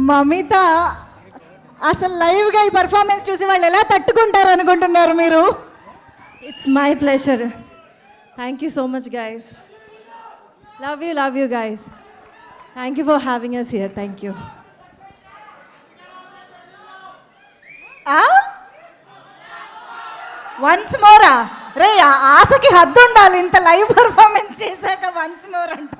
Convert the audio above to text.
మమిత అసలు లైవ్గా ఈ పర్ఫార్మెన్స్ చూసి వాళ్ళు ఎలా తట్టుకుంటారు అనుకుంటున్నారు మీరు? It's my pleasure. Thank you so much guys. Love you guys. Thank you for having us here. Thank you. Once మోరా రే, ఆశకి హద్దు ఉండాలి. ఇంత లైవ్ పర్ఫార్మెన్స్ చేశాక వన్స్ మోర్ అంట.